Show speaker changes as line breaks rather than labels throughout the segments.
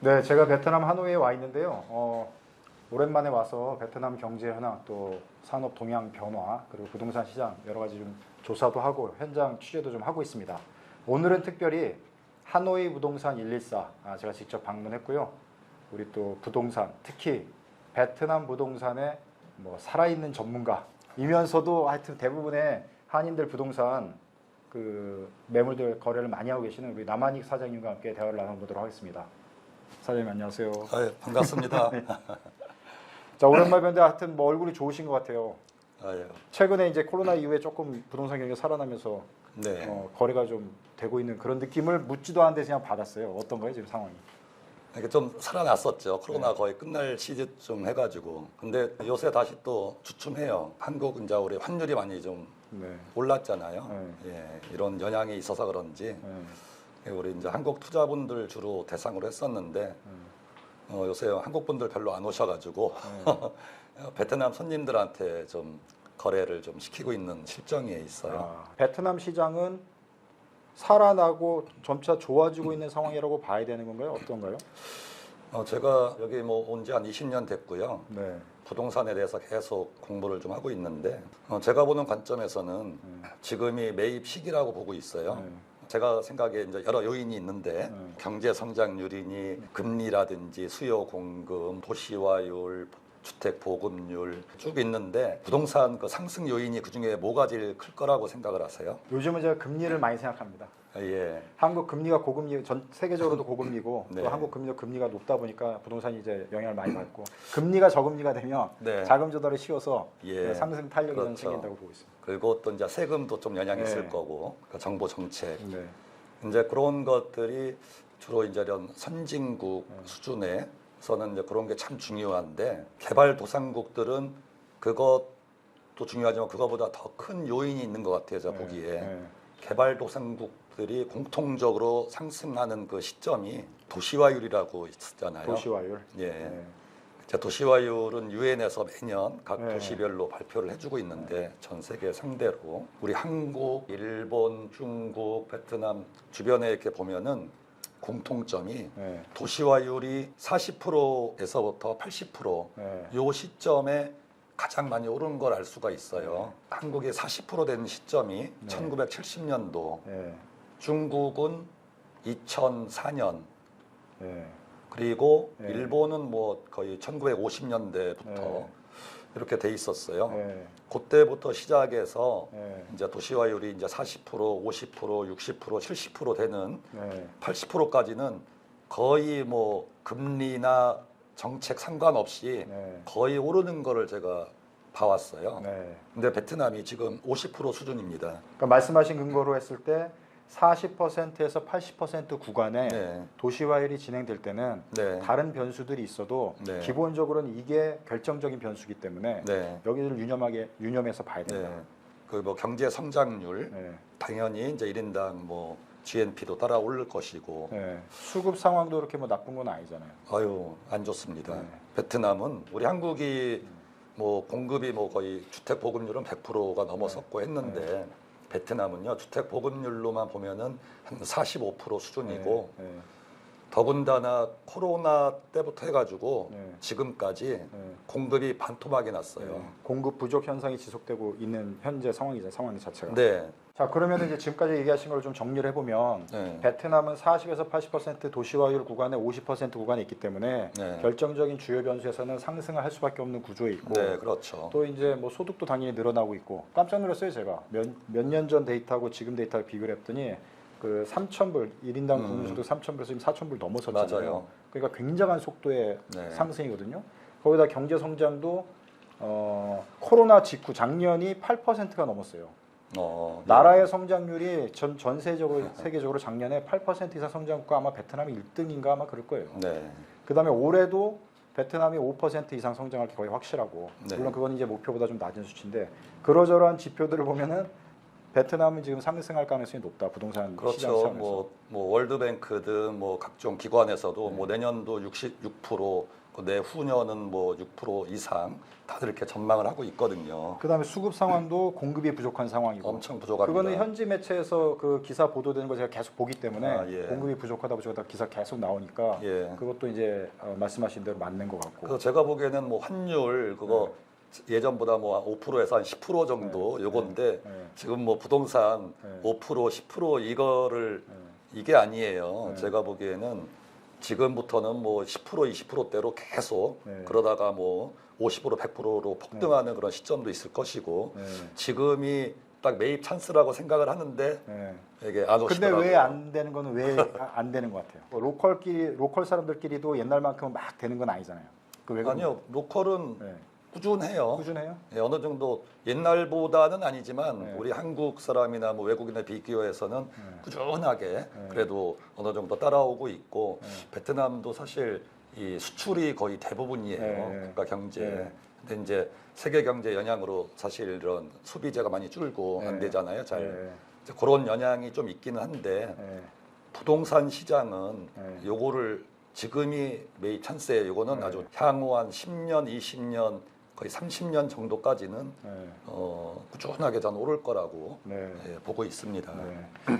네, 제가 베트남 하노이에 와 있는데요. 오랜만에 와서 베트남 경제 현황, 또 산업 동향 변화, 그리고 부동산 시장 여러 가지 좀 조사도 하고 현장 취재도 좀 하고 있습니다. 오늘은 특별히 하노이 부동산 114 제가 직접 방문했고요. 우리 또 부동산, 특히 베트남 부동산의 뭐 살아있는 전문가이면서도 하여튼 대부분의 한인들 부동산 그 매물들 거래를 많이 하고 계시는 우리 남한익 사장님과 함께 대화를 나눠보도록 하겠습니다. 사장님 안녕하세요.
네, 반갑습니다.
네. 자, 오랜만에 뵙는데 하여튼 뭐 얼굴이 좋으신 것 같아요.
예.
최근에 이제 코로나 이후에 조금 부동산 경기가 살아나면서
네.
거래가 좀 되고 있는 그런 느낌을 묻지도 않은데 그냥 받았어요. 어떤가요 지금 상황이?
이게 좀 살아났었죠. 코로나 거의 끝날 시즌쯤 해가지고. 근데 요새 다시 또 주춤해요. 한국 이제 우리 환율이 많이 좀
네.
올랐잖아요. 예, 이런 영향이 있어서 그런지 우리 이제 한국 투자분들 주로 대상으로 했었는데 요새 한국 분들 별로 안 오셔가지고 베트남 손님들한테 좀 거래를 좀 시키고 있는 실정에 있어요.
베트남 시장은 살아나고 점차 좋아지고 있는 상황이라고 봐야 되는 건가요? 어떤가요?
제가 여기 뭐 온 지 한 20년 됐고요.
네.
부동산에 대해서 계속 공부를 좀 하고 있는데 제가 보는 관점에서는 지금이 매입 시기라고 보고 있어요. 제가 생각에 이제 여러 요인이 있는데 경제 성장률이니 금리라든지 수요 공급, 도시화율, 주택 보급률 쭉 있는데 부동산 그 상승 요인이 그 중에 뭐가 제일 클 거라고 생각을 하세요?
요즘은 제가 금리를 많이 생각합니다.
예.
한국 금리가 고금리, 전 세계적으로도 고금리고
네.
또 한국 금리가 높다 보니까 부동산이 이제 영향을 많이 받고 금리가 저금리가 되면
네.
자금 조달이 쉬워서
예.
상승 탄력이 좀
그렇죠.
생긴다고 보고 있습니다.
그리고 또 이제 세금도 좀 영향이
네.
있을 거고 그 정보 정책
네.
이제 그런 것들이 주로 이제 이런 선진국 수준에서는 이제 그런 게 참 중요한데 개발도상국들은 그것도 중요하지만 그거보다 더 큰 요인이 있는 것 같아요. 제가 보기에 개발도상국들이 공통적으로 상승하는 그 시점이 도시화율이라고 있었잖아요.
도시화율.
예. 도시화율은 유엔에서 매년 각
네.
도시별로 발표를 해주고 있는데 전 세계 상대로 우리 한국, 일본, 중국, 베트남 주변에 이렇게 보면은 공통점이 도시화율이 40%에서부터 80% 요 시점에 가장 많이 오른 걸 알 수가 있어요. 한국이 40% 된 시점이 1970년도, 중국은 2004년, 그리고 일본은 뭐 거의 1950년대부터 이렇게 돼 있었어요. 그때부터 시작해서 이제 도시화율이 이제 40%, 50%, 60%, 70% 되는 80%까지는 거의 뭐 금리나 정책 상관없이 거의 오르는 거를 제가 봐왔어요. 근데 베트남이 지금 50% 수준입니다.
그러니까 말씀하신 근거로 했을 때 40%에서 80% 구간에 도시화율이 진행될 때는 다른 변수들이 있어도 기본적으로는 이게 결정적인 변수이기 때문에 여기를 유념해서 봐야 된다.
그 뭐 경제 성장률 당연히 이제 1인당 뭐 GNP도 따라 오를 것이고
수급 상황도 그렇게 뭐 나쁜 건 아니잖아요.
아유 안 좋습니다. 베트남은 우리 한국이 뭐 공급이 뭐 거의 주택 보급률은 100%가 넘어섰고 했는데 베트남은요 주택 보급률로만 보면은 한 45% 수준이고 더군다나 코로나 때부터 해가지고 지금까지 공급이 반토막이 났어요.
공급 부족 현상이 지속되고 있는 현재 상황 자체가.
네.
자, 그러면 이제 지금까지 얘기하신 걸 좀 정리를 해보면 베트남은 40에서 80% 도시화율 구간에 50% 구간에 있기 때문에 결정적인 주요 변수에서는 상승을 할 수밖에 없는 구조에 있고,
그렇죠.
또 이제 뭐 소득도 당연히 늘어나고 있고 깜짝 놀랐어요 제가 몇 년 전 데이터하고 지금 데이터를 비교를 했더니 그 3,000불 1인당 국민소득 3,000불에서 지금 4,000불 넘어섰잖아요.
맞아요.
그러니까 굉장한 속도의 상승이거든요. 거기다 경제 성장도 코로나 직후 작년이 8%가 넘었어요. 나라의 성장률이 전 세계적으로 작년에 8% 이상 성장국가 아마 베트남이 1등인가 아마 그럴 거예요. 그다음에 올해도 베트남이 5% 이상 성장할 게 거의 확실하고 물론 그건 이제 목표보다 좀 낮은 수치인데 그러저러한 지표들을 보면은 베트남은 지금 상승할 가능성이 높다. 부동산 시장 차원에서.
뭐 월드뱅크 등 뭐 각종 기관에서도 뭐 내년도 66% 그 내후년은 뭐 6% 이상 다들 이렇게 전망을 하고 있거든요.
그다음에 수급 상황도 공급이 부족한 상황이고
엄청 부족합니다.
그거는 현지 매체에서 그 기사 보도되는 거 제가 계속 보기 때문에
예.
공급이 부족하다 부족하다 기사 계속 나오니까
예.
그것도 이제 말씀하신 대로 맞는 것 같고.
그래서 제가 보기에는 뭐 환율 그거 예전보다 뭐 5%에서 한 10% 정도 요건데 지금 뭐 부동산 5% 10% 이거를 이게 아니에요. 제가 보기에는 지금부터는 뭐 10% 20%대로 계속 그러다가 뭐 50% 100%로 폭등하는 그런 시점도 있을 것이고 지금이 딱 매입 찬스라고 생각을 하는데 이게 안
근데
오시더라고요.
왜 안 되는 거는 왜 안 되는 것 같아요? 로컬 사람들끼리도 옛날만큼 막 되는 건 아니잖아요. 왜
아니요, 로컬은 꾸준해요.
꾸준해요?
예, 어느 정도 옛날보다는 아니지만 우리 한국 사람이나 뭐 외국인에 비교해서는 꾸준하게 그래도 어느 정도 따라오고 있고 베트남도 사실 이 수출이 거의 대부분이에요. 국가 경제. 근데 이제 세계 경제 영향으로 사실 이런 소비재가 많이 줄고 안 되잖아요. 잘 이제 그런 영향이 좀 있기는 한데 부동산 시장은 요거를 지금이 매입 찬스예요. 요거는 아주 향후 한 10년, 20년 거의 30년 정도까지는 꾸준하게 저는 오를 거라고 예, 보고 있습니다.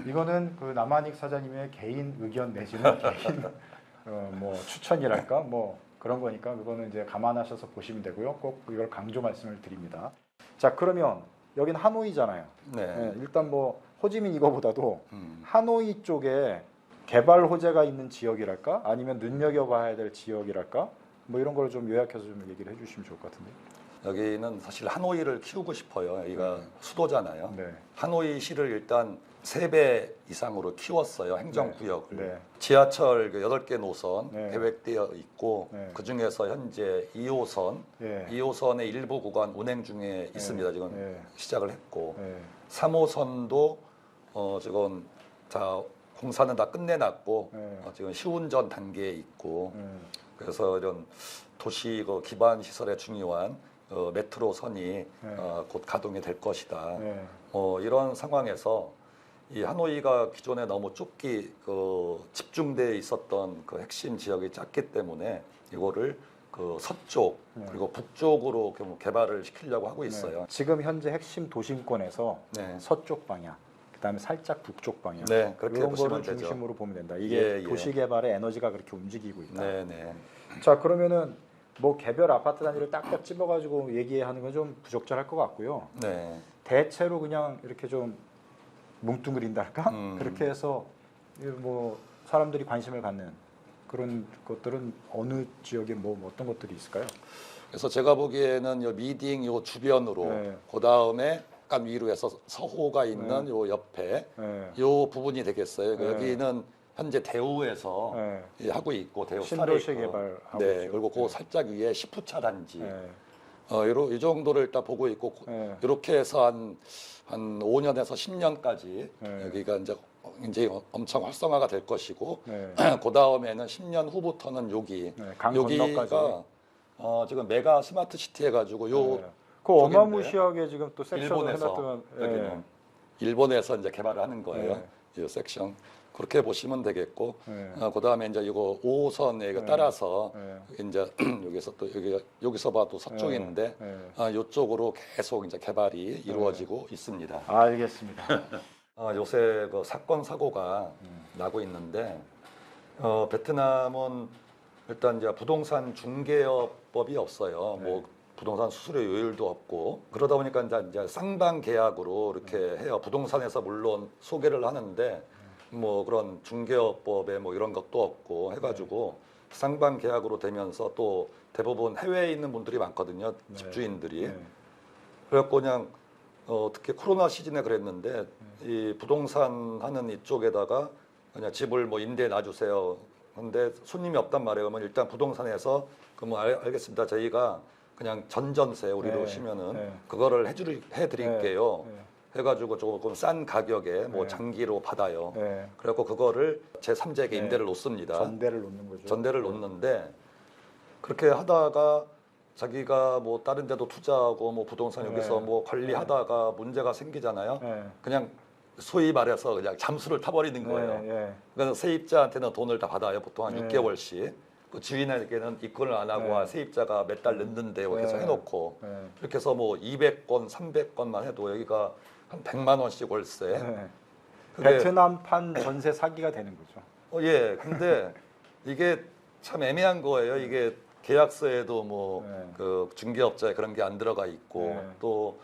이거는 그 남한익 사장님의 개인 의견 내지는 개인 뭐 추천이랄까 뭐 그런 거니까 그거는 이제 감안하셔서 보시면 되고요. 꼭 이걸 강조 말씀을 드립니다. 자, 그러면 여긴 하노이잖아요. 일단 뭐 호지민 이거보다도 하노이 쪽에 개발 호재가 있는 지역이랄까 아니면 눈여겨봐야 될 지역이랄까 뭐 이런 걸 좀 요약해서 좀 얘기를 해주시면 좋을 것 같은데.
여기는 사실 하노이를 키우고 싶어요. 여기가 수도잖아요. 하노이시를 일단 3배 이상으로 키웠어요. 행정구역을. 지하철 8개 노선 계획되어 있고 그중에서 현재 2호선, 2호선의 일부 구간 운행 중에 있습니다. 지금 시작을 했고 3호선도 지금 다 공사는 다 끝내놨고 지금 시운전 단계에 있고 그래서 이런 도시 기반 시설에 중요한 메트로선이 곧 가동이 될 것이다. 이런 상황에서 이 하노이가 기존에 너무 좁게 집중돼 있었던 그 핵심 지역이 작기 때문에 이거를 그 서쪽 그리고 북쪽으로 개발을 시키려고 하고 있어요.
지금 현재 핵심 도심권에서 서쪽 방향, 그다음에 살짝 북쪽 방향
그렇게
이런
보시면
거를
되죠.
중심으로 보면 된다. 이게 도시 개발의 에너지가 그렇게 움직이고 있다.
네.
자, 그러면은 뭐 개별 아파트 단지를 딱딱 집어가지고 얘기하는 건 좀 부적절할 것 같고요. 대체로 그냥 이렇게 좀 뭉뚱그린다 할까? 그렇게 해서 뭐 사람들이 관심을 갖는 그런 것들은 어느 지역에 뭐 어떤 것들이 있을까요?
그래서 제가 보기에는 요 미딩 요 주변으로 그 다음에 약간 위로 해서 서호가 있는 요 옆에 요 부분이 되겠어요. 여기는 현재 대우에서 하고 있고 대우
신도시 개발하고
그리고 그 살짝 위에 10푸차 단지 이 정도를 일단 보고 있고 이렇게 해서 한 5년에서 10년까지 여기가 이제 엄청 활성화가 될 것이고 그 다음에는 10년 후부터는 여기가 지금 메가 스마트 시티 해가지고
그 어마무시하게 지금 또 섹션을 해놨던
일본에서 이제 개발을 하는 거예요. 이 섹션. 그렇게 보시면 되겠고, 그 다음에 이제 이거 5호선에 따라서 이제 여기서 봐도 서쪽인데, 이쪽으로 계속 이제 개발이 이루어지고 있습니다.
알겠습니다.
요새 그 사건 사고가 나고 있는데, 베트남은 일단 이제 부동산 중개업법이 없어요. 뭐 부동산 수수료 요율도 없고 그러다 보니까 이제 쌍방 계약으로 이렇게 해요. 부동산에서 물론 소개를 하는데. 뭐 그런 중개업법에 뭐 이런 것도 없고 해가지고 쌍방 계약으로 되면서 또 대부분 해외에 있는 분들이 많거든요. 집주인들이. 그래갖고 그냥 특히 코로나 시즌에 그랬는데 이 부동산 하는 이쪽에다가 그냥 집을 뭐 임대해 놔주세요. 근데 손님이 없단 말이에요. 그러면 일단 부동산에서 그럼 알겠습니다. 저희가 그냥 전전세 우리로 오시면은 그거를 해드릴게요. 해가지고 조금 싼 가격에 뭐 장기로 받아요. 그래갖고 그거를 제3자에게 임대를 놓습니다.
전대를 놓는 거죠.
전대를 놓는데 그렇게 하다가 자기가 뭐 다른 데도 투자하고 뭐 부동산 여기서 뭐 관리하다가 문제가 생기잖아요. 그냥 소위 말해서 그냥 잠수를 타버리는 거예요. 그래서 세입자한테는 돈을 다 받아요. 보통 한 6개월씩. 그 주인에게는 입건을 안 하고
네.
세입자가 몇 달 늦는데 이렇게 해서
네.
해놓고
네.
이렇게 해서 뭐 200건, 300건만 해도 여기가 한 100만 원씩 월세.
네.
그게
베트남판 전세 사기가 되는 거죠.
예. 근데 이게 참 애매한 거예요. 이게 계약서에도 뭐
네.
그 중개업자에 그런 게 안 들어가 있고
네.
또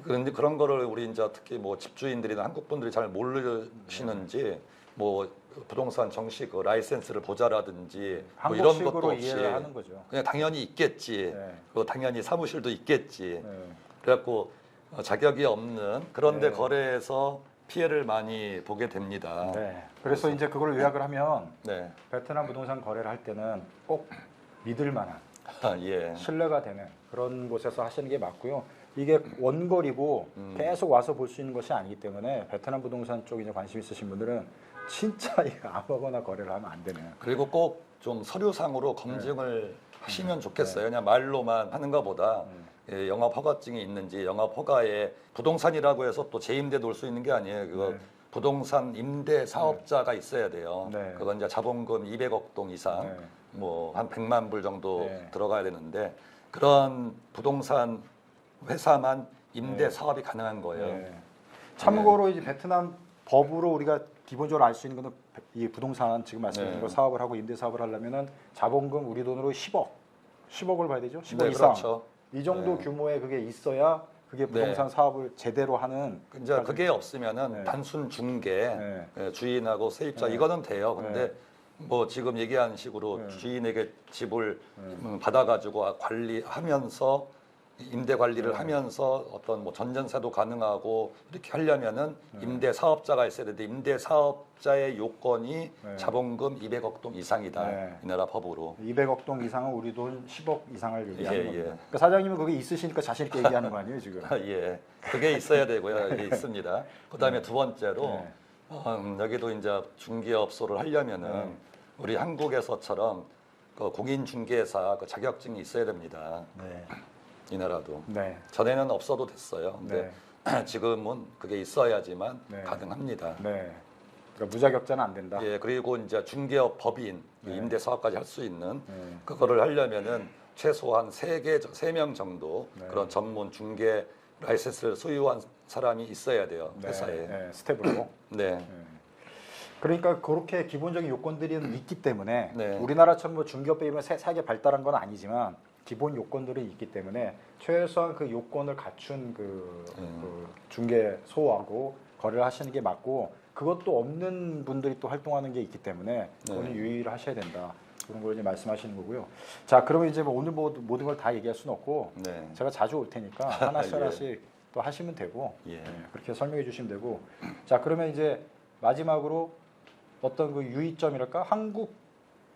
그런 거를 우리 이제 특히 뭐 집주인들이나 한국 분들이 잘 모르시는지 뭐 부동산 정식 그 라이센스를 보자라든지 뭐 이런 것도
한국식으로
없이
이해를 하는 거죠.
그냥 당연히 있겠지.
네.
그리고 당연히 사무실도 있겠지.
네.
그래갖고 자격이 없는 그런데
네.
거래해서 피해를 많이 보게 됩니다.
네. 그래서 이제 그걸 요약을 하면
네.
베트남 부동산 거래를 할 때는 꼭 믿을 만한
예.
신뢰가 되는 그런 곳에서 하시는 게 맞고요. 이게 원거리고 계속 와서 볼 수 있는 것이 아니기 때문에 베트남 부동산 쪽에 이제 관심 있으신 분들은 진짜 이거 아무거나 거래를 하면 안 되는.
그리고 꼭 좀 서류상으로 검증을 하시면 좋겠어요. 그냥 말로만 하는 것보다 예, 영업 허가증이 있는지 영업 허가에 부동산이라고 해서 또 재임대 놓을 수 있는 게 아니에요. 그거
네.
부동산 임대 사업자가 있어야 돼요.
네.
그건 이제 자본금 200억 동 이상,
네.
뭐 한 100만 불 정도
네.
들어가야 되는데 그런 부동산 회사만 임대
네.
사업이 가능한 거예요.
네. 참고로 이제 베트남 법으로 우리가 기본적으로 알 수 있는 거는 이 부동산 지금 말씀드린
네.
거 사업을 하고 임대 사업을 하려면은 자본금 우리 돈으로 10억을 봐야 되죠. 10억
네,
이상.
그렇죠.
이 정도
네.
규모의 그게 있어야 그게 부동산 사업을 제대로 하는.
이제 그게 없으면은
네.
단순 중개,
네.
예, 주인하고 세입자
네.
이거는 돼요. 근데
네.
뭐 지금 얘기한 식으로
네.
주인에게 집을 받아가지고 관리하면서 임대 관리를
네.
하면서 어떤 뭐 전전세도 가능하고 이렇게 하려면은 임대 사업자가 있어야 되는데 임대 사업자의 요건이
네.
자본금 200억 동 이상이다.
네.
이 나라 법으로.
200억 동 이상은 우리 돈 10억 이상을 얘기하는
예,
겁니다.
예.
그러니까 사장님은 그게 있으시니까 자신 있게 얘기하는 거 아니에요 지금?
예, 그게 있어야 되고요. 이게 있습니다. 그다음에 두 번째로
네.
여기도 이제 중개업소를 하려면은
네.
우리 한국에서처럼 그 공인중개사 그 자격증이 있어야 됩니다.
네.
이 나라도
네.
전에는 없어도 됐어요. 근데 지금은 그게 있어야지만
네.
가능합니다.
네. 그러니까 무자격자는 안 된다.
예, 그리고 이제 중개업 법인
네.
임대 사업까지 할 수 있는
네.
그거를 하려면은 최소한 3명 정도
네.
그런 전문 중개 라이센스를 소유한 사람이 있어야 돼요.
네.
회사에.
네. 스텝으로.
네.
그러니까 그렇게 기본적인 요건들이 있기 때문에
네.
우리나라처럼 뭐 중개업법이 세게 발달한 건 아니지만 기본 요건들이 있기 때문에 최소한 그 요건을 갖춘 그 중개소하고 거래를 하시는 게 맞고 그것도 없는 분들이 또 활동하는 게 있기 때문에 그거는
네.
유의를 하셔야 된다. 그런 걸 이제 말씀하시는 거고요. 자, 그러면 이제 뭐 오늘 모든 걸 다 얘기할 수는 없고
네.
제가 자주 올 테니까 하나씩
예.
하나씩 또 하시면 되고
예.
그렇게 설명해 주시면 되고 자, 그러면 이제 마지막으로 어떤 그 유의점이랄까 한국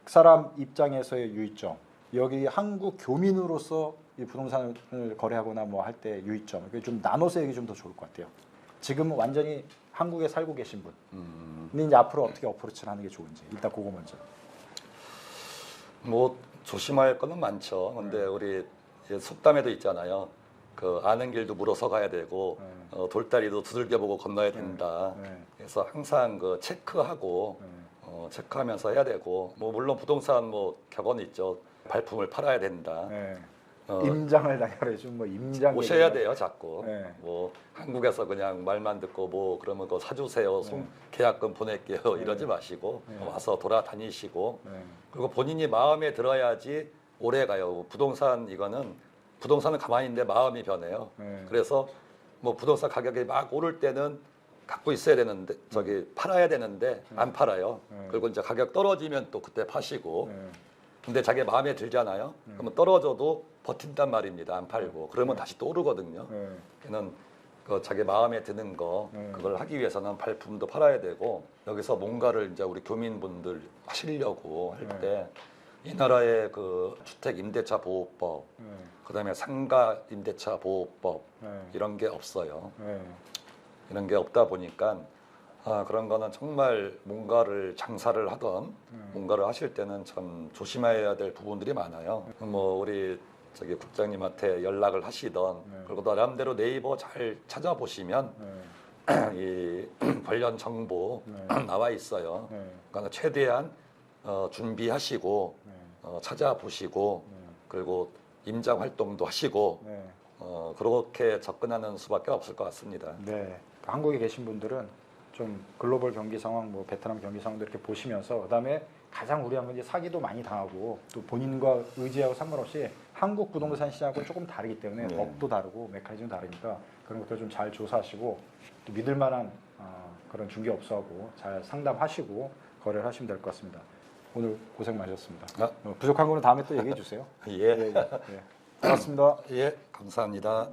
사람 입장에서의 유의점 여기 한국 교민으로서 이 부동산을 거래하거나 뭐 할 때 유의점 이게 좀 나눠서 얘기 좀 더 좋을 것 같아요. 지금은 완전히 한국에 살고 계신 분. 근데 이제 앞으로 어떻게 어프로치를 하는 게 좋은지 일단 그거 먼저.
뭐 조심할 거는 많죠. 근데 우리 이제 속담에도 있잖아요. 그 아는 길도 물어서 가야 되고 돌다리도 두들겨 보고 건너야 된다.
네.
그래서 항상 그 체크하고 체크하면서 해야 되고 뭐 물론 부동산 뭐 격언 있죠. 발품을 팔아야 된다.
네.
어,
임장을 다녀라 좀 뭐 임장
오셔야
얘기가-
돼요, 자꾸.
네.
뭐 한국에서 그냥 말만 듣고 뭐 그러면 그거 사주세요, 계약금 보낼게요 이러지 마시고 와서 돌아다니시고
네.
그리고 본인이 마음에 들어야지 오래 가요. 부동산은 가만히 있는데 마음이 변해요.
네.
그래서 뭐 부동산 가격이 막 오를 때는 갖고 있어야 되는데 팔아야 되는데 안 팔아요. 그리고 이제 가격 떨어지면 또 그때 파시고.
네.
근데 자기 마음에 들잖아요. 그러면 떨어져도 버틴단 말입니다. 안 팔고. 그러면 다시 또 오르거든요.
네.
걔는 그 자기 마음에 드는 거 그걸 하기 위해서는 발품도 팔아야 되고 여기서 뭔가를 이제 우리 교민분들 하시려고 할 때 이 나라의 그 주택 임대차 보호법, 그다음에 상가 임대차 보호법 이런 게 없어요.
네.
이런 게 없다 보니까 그런 거는 정말 뭔가를 장사를 하던 뭔가를 하실 때는 참 조심해야 될 부분들이 많아요. 뭐 우리 저기 국장님한테 연락을 하시던 그리고 나름대로 네이버 잘 찾아보시면 이 관련 정보 나와 있어요. 그러니까 최대한 준비하시고 찾아보시고 그리고 임장 활동도 하시고
네.
그렇게 접근하는 수밖에 없을 것 같습니다.
네. 한국에 계신 분들은 좀 글로벌 경기 상황, 뭐 베트남 경기 상황도 이렇게 보시면서 그다음에 가장 우려한 건 이제 사기도 많이 당하고 또 본인과 의지하고 상관없이 한국 부동산 시장하고 조금 다르기 때문에
네.
법도 다르고 메커니즘도 다르니까 그런 것들 좀 잘 조사하시고 또 믿을 만한 그런 중개업소하고 잘 상담하시고 거래를 하시면 될 것 같습니다. 오늘 고생 많으셨습니다. 부족한 거는 다음에 또 얘기해 주세요.
예.
예. 고맙습니다.
예, 감사합니다.